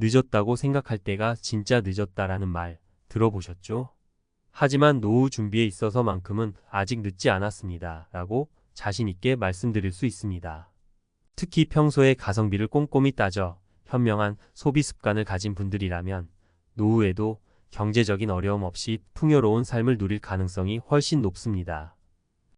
늦었다고 생각할 때가 진짜 늦었다라는 말 들어보셨죠? 하지만 노후 준비에 있어서만큼은 아직 늦지 않았습니다. 라고 자신 있게 말씀드릴 수 있습니다. 특히 평소에 가성비를 꼼꼼히 따져 현명한 소비 습관을 가진 분들이라면 노후에도 경제적인 어려움 없이 풍요로운 삶을 누릴 가능성이 훨씬 높습니다.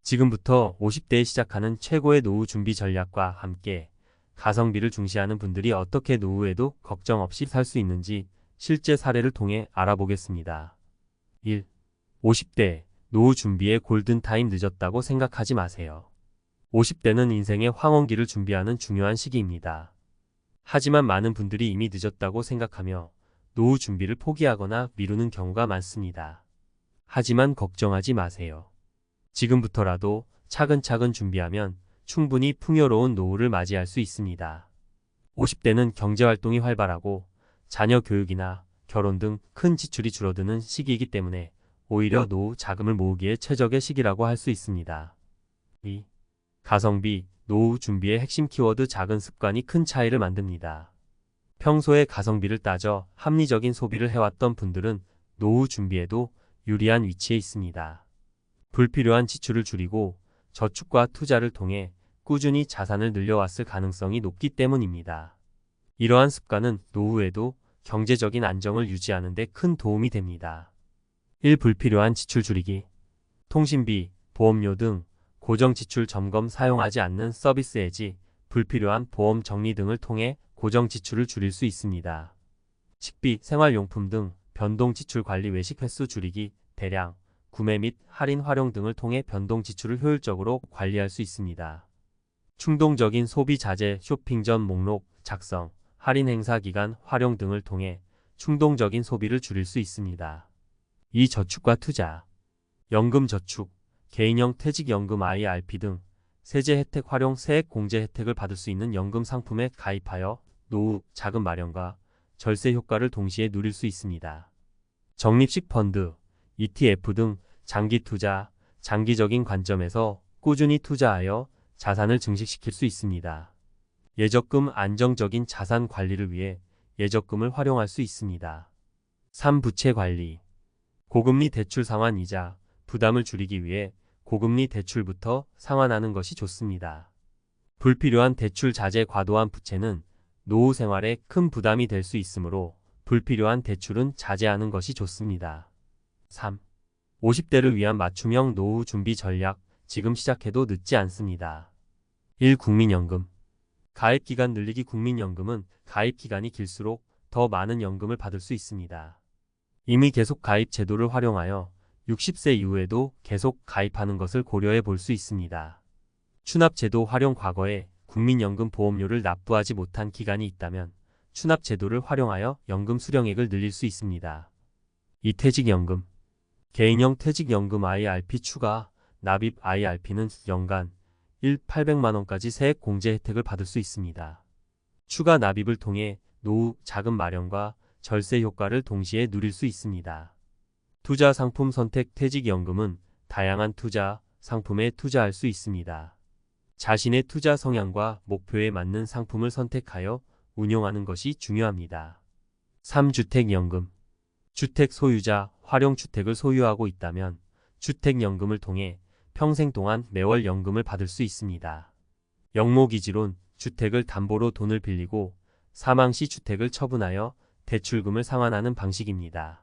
지금부터 50대에 시작하는 최고의 노후 준비 전략과 함께 가성비를 중시하는 분들이 어떻게 노후에도 걱정 없이 살 수 있는지 실제 사례를 통해 알아보겠습니다. 1. 50대 노후 준비에 골든타임 늦었다고 생각하지 마세요. 50대는 인생의 황혼기를 준비하는 중요한 시기입니다. 하지만 많은 분들이 이미 늦었다고 생각하며 노후 준비를 포기하거나 미루는 경우가 많습니다. 하지만 걱정하지 마세요. 지금부터라도 차근차근 준비하면 충분히 풍요로운 노후를 맞이할 수 있습니다. 50대는 경제활동이 활발하고 자녀 교육이나 결혼 등 큰 지출이 줄어드는 시기이기 때문에 오히려 노후 자금을 모으기에 최적의 시기라고 할 수 있습니다. 2. 가성비, 노후 준비의 핵심 키워드 작은 습관이 큰 차이를 만듭니다. 평소에 가성비를 따져 합리적인 소비를 해왔던 분들은 노후 준비에도 유리한 위치에 있습니다. 불필요한 지출을 줄이고 저축과 투자를 통해 꾸준히 자산을 늘려왔을 가능성이 높기 때문입니다. 이러한 습관은 노후에도 경제적인 안정을 유지하는 데 큰 도움이 됩니다. 1. 불필요한 지출 줄이기. 통신비, 보험료 등 고정 지출 점검 사용하지 않는 서비스 해지, 불필요한 보험 정리 등을 통해 고정 지출을 줄일 수 있습니다. 식비, 생활용품 등 변동 지출 관리 외식 횟수 줄이기, 대량, 구매 및 할인 활용 등을 통해 변동 지출을 효율적으로 관리할 수 있습니다. 충동적인 소비 자제, 쇼핑 전 목록 작성, 할인 행사 기간 활용 등을 통해 충동적인 소비를 줄일 수 있습니다. 2. 저축과 투자. 연금 저축, 개인형 퇴직연금 IRP 등 세제 혜택 활용 세액 공제 혜택을 받을 수 있는 연금 상품에 가입하여 노후 자금 마련과 절세 효과를 동시에 누릴 수 있습니다. 적립식 펀드, ETF 등 장기 투자, 장기적인 관점에서 꾸준히 투자하여 자산을 증식시킬 수 있습니다. 예적금, 안정적인 자산 관리를 위해 예적금을 활용할 수 있습니다. 3. 부채 관리. 고금리 대출 상환 이자, 부담을 줄이기 위해 고금리 대출부터 상환하는 것이 좋습니다. 불필요한 대출 자제, 과도한 부채는 노후 생활에 큰 부담이 될 수 있으므로 불필요한 대출은 자제하는 것이 좋습니다. 3. 50대를 위한 맞춤형 노후 준비 전략. 지금 시작해도 늦지 않습니다. 1. 국민연금. 가입기간 늘리기. 국민연금은 가입기간이 길수록 더 많은 연금을 받을 수 있습니다. 이미 계속 가입 제도를 활용하여 60세 이후에도 계속 가입하는 것을 고려해 볼 수 있습니다. 추납제도 활용. 과거에 국민연금 보험료를 납부하지 못한 기간이 있다면 추납제도를 활용하여 연금 수령액을 늘릴 수 있습니다. 2. 퇴직연금. 개인형 퇴직연금 IRP 추가 납입. IRP는 연간 800만원까지 세액 공제 혜택을 받을 수 있습니다. 추가 납입을 통해 노후 자금 마련과 절세 효과를 동시에 누릴 수 있습니다. 투자 상품 선택. 퇴직연금은 다양한 투자 상품에 투자할 수 있습니다. 자신의 투자 성향과 목표에 맞는 상품을 선택하여 운용하는 것이 중요합니다. 3. 주택연금. 주택 소유자, 활용주택을 소유하고 있다면 주택연금을 통해 평생 동안 매월 연금을 받을 수 있습니다. 영모기지론, 주택을 담보로 돈을 빌리고 사망 시 주택을 처분하여 대출금을 상환하는 방식입니다.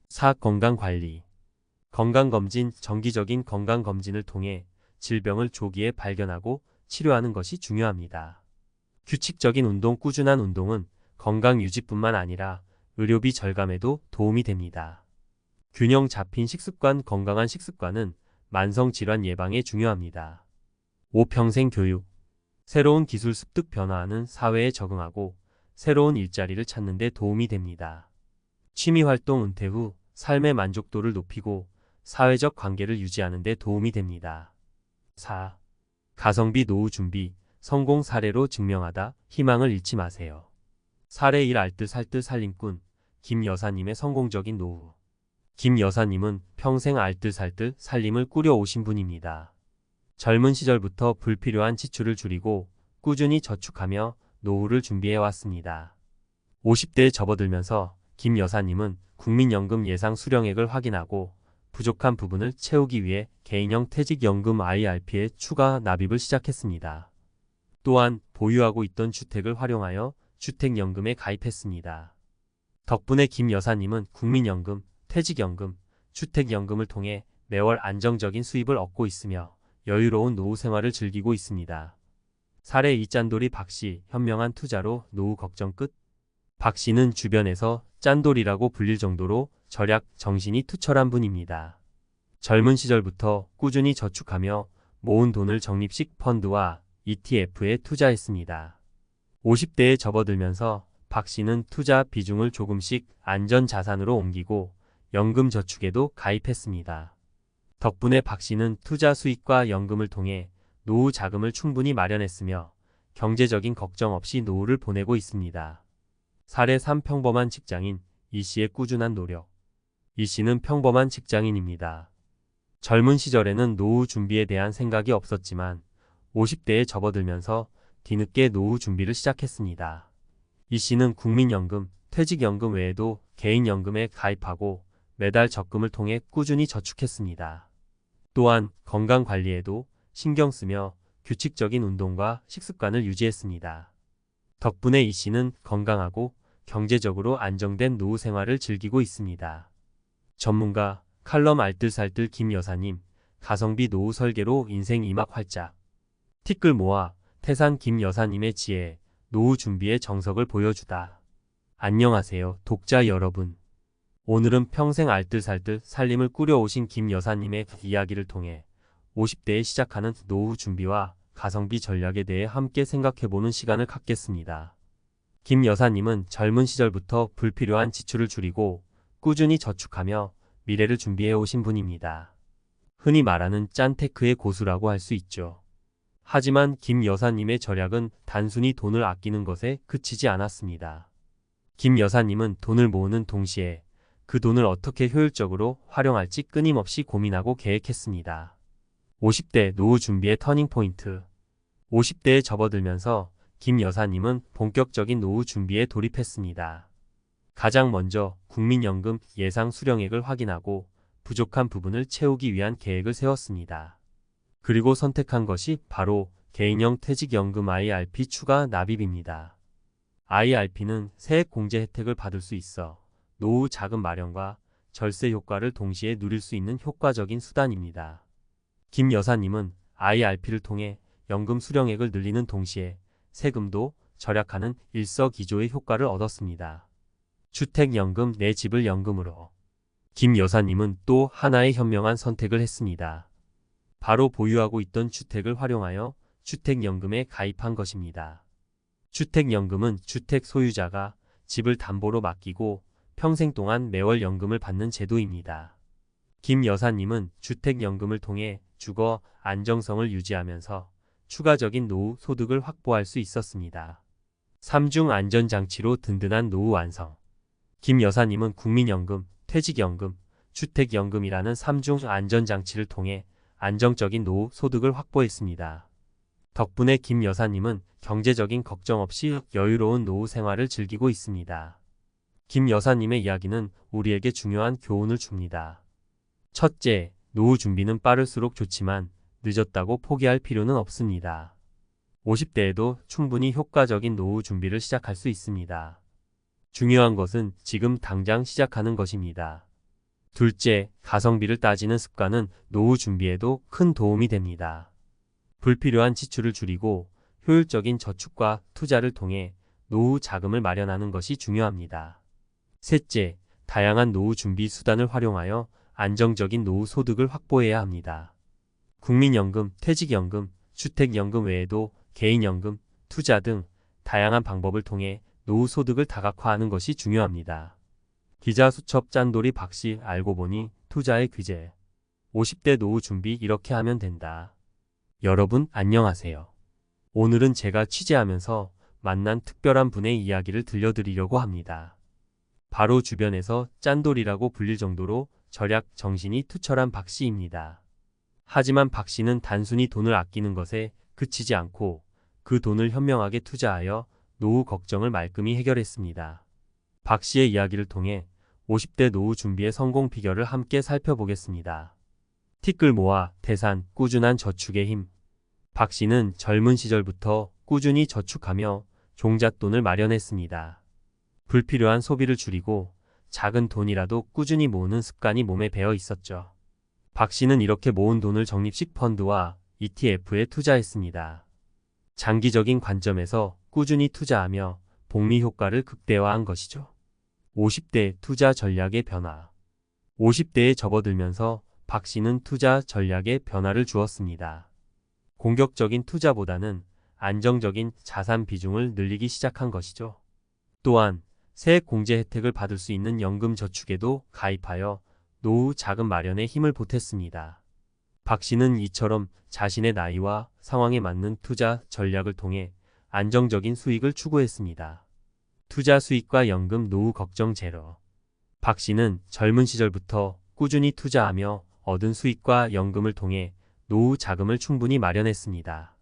4. 건강관리. 건강검진. 정기적인 건강검진을 통해 질병을 조기에 발견하고 치료하는 것이 중요합니다. 규칙적인 운동. 꾸준한 운동은 건강 유지뿐만 아니라 의료비 절감에도 도움이 됩니다. 균형 잡힌 식습관. 건강한 식습관은 만성질환 예방에 중요합니다. 5. 평생 교육. 새로운 기술 습득. 변화하는 사회에 적응하고 새로운 일자리를 찾는 데 도움이 됩니다. 취미활동. 은퇴 후 삶의 만족도를 높이고 사회적 관계를 유지하는 데 도움이 됩니다. 4. 가성비 노후 준비. 성공 사례로 증명하다. 희망을 잃지 마세요. 사례 1. 알뜰살뜰 살림꾼 김 여사님의 성공적인 노후. 김 여사님은 평생 알뜰살뜰 살림을 꾸려오신 분입니다. 젊은 시절부터 불필요한 지출을 줄이고 꾸준히 저축하며 노후를 준비해왔습니다. 50대에 접어들면서 김 여사님은 국민연금 예상 수령액을 확인하고 부족한 부분을 채우기 위해 개인형 퇴직연금 IRP에 추가 납입을 시작했습니다. 또한 보유하고 있던 주택을 활용하여 주택연금에 가입했습니다. 덕분에 김 여사님은 국민연금, 퇴직연금, 주택연금을 통해 매월 안정적인 수입을 얻고 있으며 여유로운 노후 생활을 즐기고 있습니다. 사례 2 짠돌이 박씨, 현명한 투자로 노후 걱정 끝. 박씨는 주변에서 짠돌이라고 불릴 정도로 절약 정신이 투철한 분입니다. 젊은 시절부터 꾸준히 저축하며 모은 돈을 적립식 펀드와 ETF에 투자했습니다. 50대에 접어들면서 박씨는 투자 비중을 조금씩 안전자산으로 옮기고 연금저축에도 가입했습니다. 덕분에 박씨는 투자 수익과 연금을 통해 노후 자금을 충분히 마련했으며 경제적인 걱정 없이 노후를 보내고 있습니다. 사례 3 평범한 직장인 이씨의 꾸준한 노력. 이씨는 평범한 직장인입니다. 젊은 시절에는 노후 준비에 대한 생각이 없었지만 50대에 접어들면서 뒤늦게 노후 준비를 시작했습니다. 이씨는 국민연금, 퇴직연금 외에도 개인연금에 가입하고 매달 적금을 통해 꾸준히 저축했습니다. 또한 건강관리에도 신경 쓰며 규칙적인 운동과 식습관을 유지했습니다. 덕분에 이씨는 건강하고 경제적으로 안정된 노후 생활을 즐기고 있습니다. 전문가, 칼럼 알뜰살뜰 김 여사님, 가성비 노후 설계로 인생 이막 활짝. 티끌 모아 태산 김 여사님의 지혜, 노후 준비의 정석을 보여주다. 안녕하세요, 독자 여러분. 오늘은 평생 알뜰살뜰 살림을 꾸려오신 김 여사님의 이야기를 통해 50대에 시작하는 노후 준비와 가성비 전략에 대해 함께 생각해보는 시간을 갖겠습니다. 김 여사님은 젊은 시절부터 불필요한 지출을 줄이고 꾸준히 저축하며 미래를 준비해 오신 분입니다. 흔히 말하는 짠테크의 고수라고 할 수 있죠. 하지만 김 여사님의 절약은 단순히 돈을 아끼는 것에 그치지 않았습니다. 김 여사님은 돈을 모으는 동시에 그 돈을 어떻게 효율적으로 활용할지 끊임없이 고민하고 계획했습니다. 50대 노후 준비의 터닝포인트. 50대에 접어들면서 김 여사님은 본격적인 노후 준비에 돌입했습니다. 가장 먼저 국민연금 예상 수령액을 확인하고 부족한 부분을 채우기 위한 계획을 세웠습니다. 그리고 선택한 것이 바로 개인형 퇴직연금 IRP 추가 납입입니다. IRP는 세액공제 혜택을 받을 수 있어 노후 자금 마련과 절세 효과를 동시에 누릴 수 있는 효과적인 수단입니다. 김 여사님은 IRP를 통해 연금 수령액을 늘리는 동시에 세금도 절약하는 일석이조의 효과를 얻었습니다. 주택연금, 내 집을 연금으로. 김 여사님은 또 하나의 현명한 선택을 했습니다. 바로 보유하고 있던 주택을 활용하여 주택연금에 가입한 것입니다. 주택연금은 주택 소유자가 집을 담보로 맡기고 평생 동안 매월 연금을 받는 제도입니다. 김 여사님은 주택연금을 통해 주거 안정성을 유지하면서 추가적인 노후 소득을 확보할 수 있었습니다. 3중 안전장치로 든든한 노후 완성. 김 여사님은 국민연금, 퇴직연금, 주택연금이라는 3중 안전장치를 통해 안정적인 노후 소득을 확보했습니다. 덕분에 김 여사님은 경제적인 걱정 없이 여유로운 노후 생활을 즐기고 있습니다. 김 여사님의 이야기는 우리에게 중요한 교훈을 줍니다. 첫째, 노후 준비는 빠를수록 좋지만 늦었다고 포기할 필요는 없습니다. 50대에도 충분히 효과적인 노후 준비를 시작할 수 있습니다. 중요한 것은 지금 당장 시작하는 것입니다. 둘째, 가성비를 따지는 습관은 노후 준비에도 큰 도움이 됩니다. 불필요한 지출을 줄이고 효율적인 저축과 투자를 통해 노후 자금을 마련하는 것이 중요합니다. 셋째, 다양한 노후 준비 수단을 활용하여 안정적인 노후 소득을 확보해야 합니다. 국민연금, 퇴직연금, 주택연금 외에도 개인연금, 투자 등 다양한 방법을 통해 노후 소득을 다각화하는 것이 중요합니다. 기자 수첩 짠돌이 박씨, 알고 보니 투자의 귀재. 50대 노후 준비 이렇게 하면 된다. 여러분 안녕하세요. 오늘은 제가 취재하면서 만난 특별한 분의 이야기를 들려드리려고 합니다. 바로 주변에서 짠돌이라고 불릴 정도로 절약 정신이 투철한 박씨입니다. 하지만 박씨는 단순히 돈을 아끼는 것에 그치지 않고 그 돈을 현명하게 투자하여 노후 걱정을 말끔히 해결했습니다. 박 씨의 이야기를 통해 50대 노후 준비의 성공 비결을 함께 살펴보겠습니다. 티끌 모아 태산 꾸준한 저축의 힘. 박 씨는 젊은 시절부터 꾸준히 저축하며 종잣돈을 마련했습니다. 불필요한 소비를 줄이고 작은 돈이라도 꾸준히 모으는 습관이 몸에 배어 있었죠. 박 씨는 이렇게 모은 돈을 적립식 펀드와 ETF에 투자했습니다. 장기적인 관점에서 꾸준히 투자하며 복리 효과를 극대화한 것이죠. 50대 투자 전략의 변화. 50대에 접어들면서 박 씨는 투자 전략에 변화를 주었습니다. 공격적인 투자보다는 안정적인 자산 비중을 늘리기 시작한 것이죠. 또한 세액 공제 혜택을 받을 수 있는 연금 저축에도 가입하여 노후 자금 마련에 힘을 보탰습니다. 박 씨는 이처럼 자신의 나이와 상황에 맞는 투자 전략을 통해 안정적인 수익을 추구했습니다. 투자 수익과 연금 노후 걱정 제로. 박 씨는 젊은 시절부터 꾸준히 투자하며 얻은 수익과 연금을 통해 노후 자금을 충분히 마련했습니다.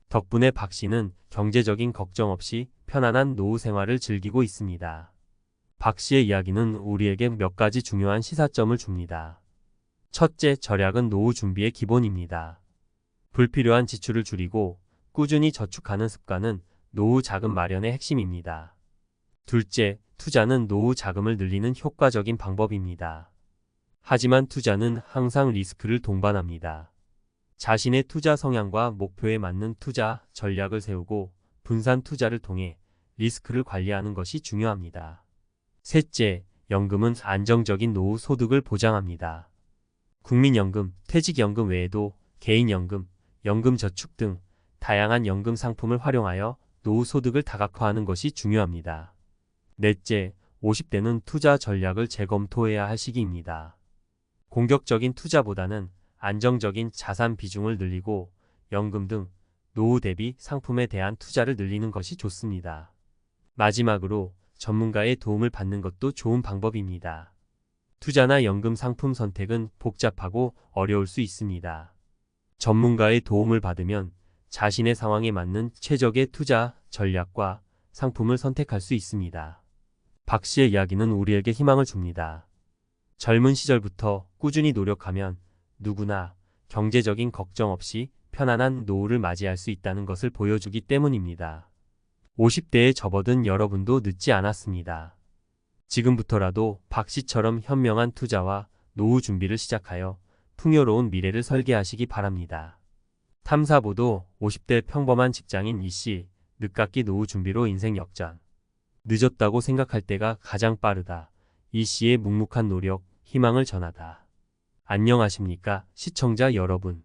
덕분에 박 씨는 경제적인 걱정 없이 편안한 노후 생활을 즐기고 있습니다. 박 씨의 이야기는 우리에게 몇 가지 중요한 시사점을 줍니다. 첫째, 절약은 노후 준비의 기본입니다. 불필요한 지출을 줄이고 꾸준히 저축하는 습관은 노후 자금 마련의 핵심입니다. 둘째, 투자는 노후 자금을 늘리는 효과적인 방법입니다. 하지만 투자는 항상 리스크를 동반합니다. 자신의 투자 성향과 목표에 맞는 투자 전략을 세우고 분산 투자를 통해 리스크를 관리하는 것이 중요합니다. 셋째, 연금은 안정적인 노후 소득을 보장합니다. 국민연금, 퇴직연금 외에도 개인연금, 연금저축 등 다양한 연금 상품을 활용하여 노후 소득을 다각화하는 것이 중요합니다. 넷째, 50대는 투자 전략을 재검토해야 할 시기입니다. 공격적인 투자보다는 안정적인 자산 비중을 늘리고 연금 등 노후 대비 상품에 대한 투자를 늘리는 것이 좋습니다. 마지막으로 전문가의 도움을 받는 것도 좋은 방법입니다. 투자나 연금 상품 선택은 복잡하고 어려울 수 있습니다. 전문가의 도움을 받으면 자신의 상황에 맞는 최적의 투자 전략과 상품을 선택할 수 있습니다. 박 씨의 이야기는 우리에게 희망을 줍니다. 젊은 시절부터 꾸준히 노력하면 누구나 경제적인 걱정 없이 편안한 노후를 맞이할 수 있다는 것을 보여주기 때문입니다. 50대에 접어든 여러분도 늦지 않았습니다. 지금부터라도 박 씨처럼 현명한 투자와 노후 준비를 시작하여 풍요로운 미래를 설계하시기 바랍니다. 탐사보도 50대 평범한 직장인 이씨, 늦깎이 노후 준비로 인생 역전. 늦었다고 생각할 때가 가장 빠르다. 이씨의 묵묵한 노력, 희망을 전하다. 안녕하십니까, 시청자 여러분.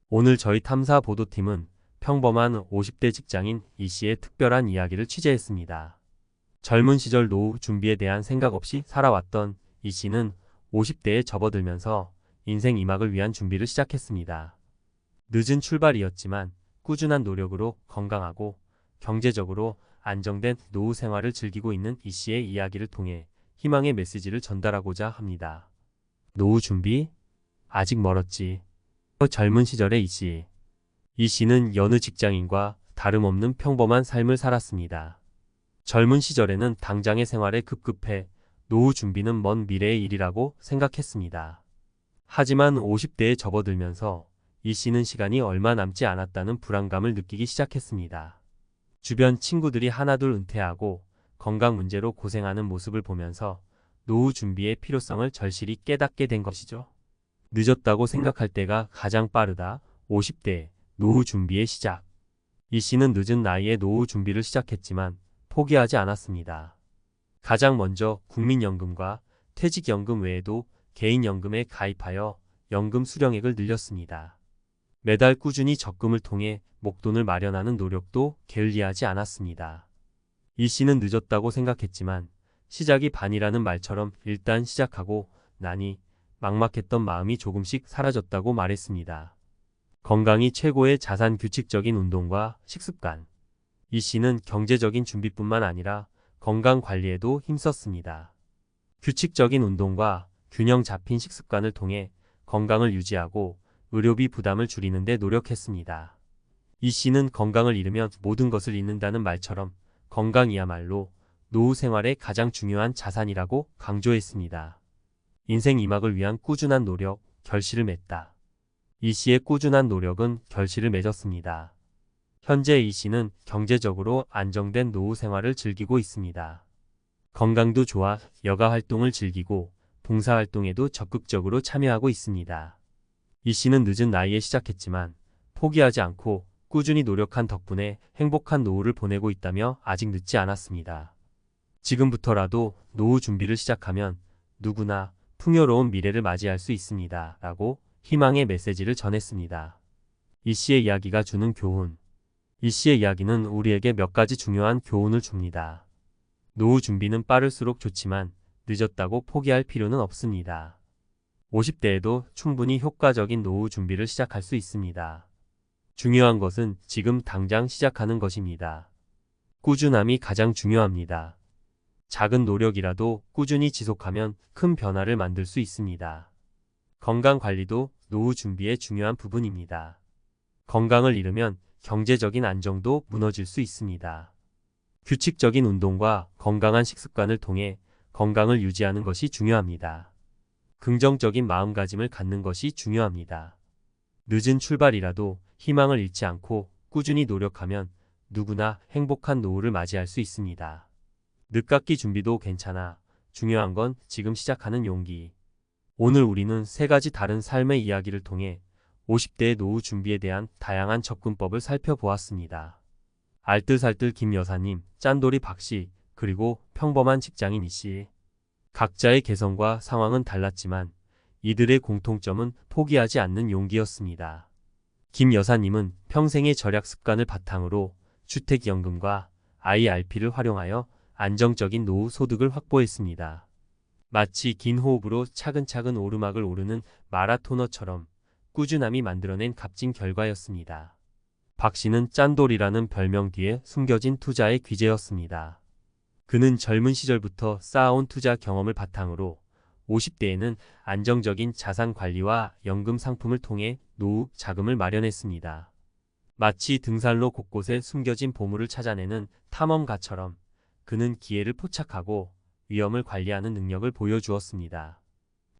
오늘 저희 탐사보도팀은 평범한 50대 직장인 이씨의 특별한 이야기를 취재했습니다. 젊은 시절 노후 준비에 대한 생각 없이 살아왔던 이씨는 50대에 접어들면서 인생 2막을 위한 준비를 시작했습니다. 늦은 출발이었지만 꾸준한 노력으로 건강하고 경제적으로 안정된 노후 생활을 즐기고 있는 이씨의 이야기를 통해 희망의 메시지를 전달하고자 합니다. 노후 준비? 아직 멀었지. 젊은 시절의 이씨. 이씨는 여느 직장인과 다름없는 평범한 삶을 살았습니다. 젊은 시절에는 당장의 생활에 급급해 노후 준비는 먼 미래의 일이라고 생각했습니다. 하지만 50대에 접어들면서 이씨는 시간이 얼마 남지 않았다는 불안감을 느끼기 시작했습니다. 주변 친구들이 하나둘 은퇴하고 건강 문제로 고생하는 모습을 보면서 노후 준비의 필요성을 절실히 깨닫게 된 것이죠. 늦었다고 생각할 때가 가장 빠르다. 50대 노후 준비의 시작. 이씨는 늦은 나이에 노후 준비를 시작했지만 포기하지 않았습니다. 가장 먼저 국민연금과 퇴직연금 외에도 개인연금에 가입하여 연금 수령액을 늘렸습니다. 매달 꾸준히 적금을 통해 목돈을 마련하는 노력도 게을리하지 않았습니다. 이씨는 늦었다고 생각했지만 시작이 반이라는 말처럼 일단 시작하고 나니 막막했던 마음이 조금씩 사라졌다고 말했습니다. 건강이 최고의 자산. 규칙적인 운동과 식습관. 이씨는 경제적인 준비뿐만 아니라 건강 관리에도 힘썼습니다. 규칙적인 운동과 균형 잡힌 식습관을 통해 건강을 유지하고 의료비 부담을 줄이는 데 노력했습니다. 이씨는 건강을 잃으면 모든 것을 잃는다는 말처럼 건강이야말로 노후 생활의 가장 중요한 자산이라고 강조했습니다. 인생 2막을 위한 꾸준한 노력, 결실을 맺다. 이 씨의 꾸준한 노력은 결실을 맺었습니다. 현재 이 씨는 경제적으로 안정된 노후 생활을 즐기고 있습니다. 건강도 좋아 여가 활동을 즐기고 봉사활동에도 적극적으로 참여하고 있습니다. 이 씨는 늦은 나이에 시작했지만 포기하지 않고 꾸준히 노력한 덕분에 행복한 노후를 보내고 있다며 아직 늦지 않았습니다. 지금부터라도 노후 준비를 시작하면 누구나 풍요로운 미래를 맞이할 수 있습니다. 라고 희망의 메시지를 전했습니다. 이 씨의 이야기가 주는 교훈. 이 씨의 이야기는 우리에게 몇 가지 중요한 교훈을 줍니다. 노후 준비는 빠를수록 좋지만 늦었다고 포기할 필요는 없습니다. 50대에도 충분히 효과적인 노후 준비를 시작할 수 있습니다. 중요한 것은 지금 당장 시작하는 것입니다. 꾸준함이 가장 중요합니다. 작은 노력이라도 꾸준히 지속하면 큰 변화를 만들 수 있습니다. 건강 관리도 노후 준비의 중요한 부분입니다. 건강을 잃으면 경제적인 안정도 무너질 수 있습니다. 규칙적인 운동과 건강한 식습관을 통해 건강을 유지하는 것이 중요합니다. 긍정적인 마음가짐을 갖는 것이 중요합니다. 늦은 출발이라도 희망을 잃지 않고 꾸준히 노력하면 누구나 행복한 노후를 맞이할 수 있습니다. 늦깎이 준비도 괜찮아. 중요한 건 지금 시작하는 용기. 오늘 우리는 3가지 다른 삶의 이야기를 통해 50대의 노후 준비에 대한 다양한 접근법을 살펴보았습니다. 알뜰살뜰 김 여사님, 짠돌이 박 씨, 그리고 평범한 직장인 이 씨. 각자의 개성과 상황은 달랐지만 이들의 공통점은 포기하지 않는 용기였습니다. 김 여사님은 평생의 절약 습관을 바탕으로 주택연금과 IRP를 활용하여 안정적인 노후 소득을 확보했습니다. 마치 긴 호흡으로 차근차근 오르막을 오르는 마라토너처럼 꾸준함이 만들어낸 값진 결과였습니다. 박 씨는 짠돌이라는 별명 뒤에 숨겨진 투자의 귀재였습니다. 그는 젊은 시절부터 쌓아온 투자 경험을 바탕으로 50대에는 안정적인 자산 관리와 연금 상품을 통해 노후 자금을 마련했습니다. 마치 등산로 곳곳에 숨겨진 보물을 찾아내는 탐험가처럼 그는 기회를 포착하고 위험을 관리하는 능력을 보여주었습니다.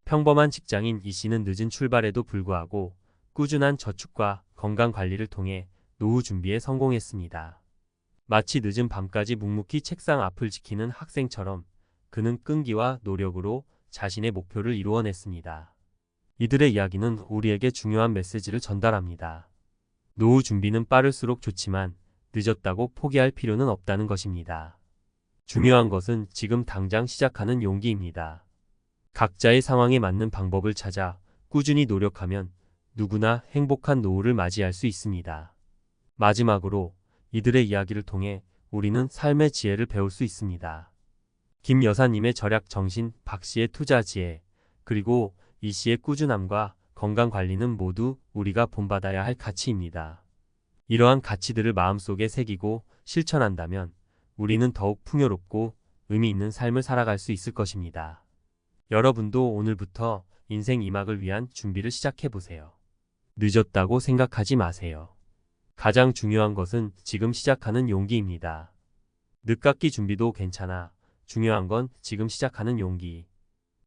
평범한 직장인 이 씨는 늦은 출발에도 불구하고 꾸준한 저축과 건강 관리를 통해 노후 준비에 성공했습니다. 마치 늦은 밤까지 묵묵히 책상 앞을 지키는 학생처럼 그는 끈기와 노력으로 자신의 목표를 이루어냈습니다. 이들의 이야기는 우리에게 중요한 메시지를 전달합니다. 노후 준비는 빠를수록 좋지만 늦었다고 포기할 필요는 없다는 것입니다. 중요한 것은 지금 당장 시작하는 용기입니다. 각자의 상황에 맞는 방법을 찾아 꾸준히 노력하면 누구나 행복한 노후를 맞이할 수 있습니다. 마지막으로 이들의 이야기를 통해 우리는 삶의 지혜를 배울 수 있습니다. 김 여사님의 절약 정신, 박 씨의 투자 지혜, 그리고 이 씨의 꾸준함과 건강 관리는 모두 우리가 본받아야 할 가치입니다. 이러한 가치들을 마음속에 새기고 실천한다면 우리는 더욱 풍요롭고 의미 있는 삶을 살아갈 수 있을 것입니다. 여러분도 오늘부터 인생 2막을 위한 준비를 시작해보세요. 늦었다고 생각하지 마세요. 가장 중요한 것은 지금 시작하는 용기입니다. 늦깎이 준비도 괜찮아. 중요한 건 지금 시작하는 용기.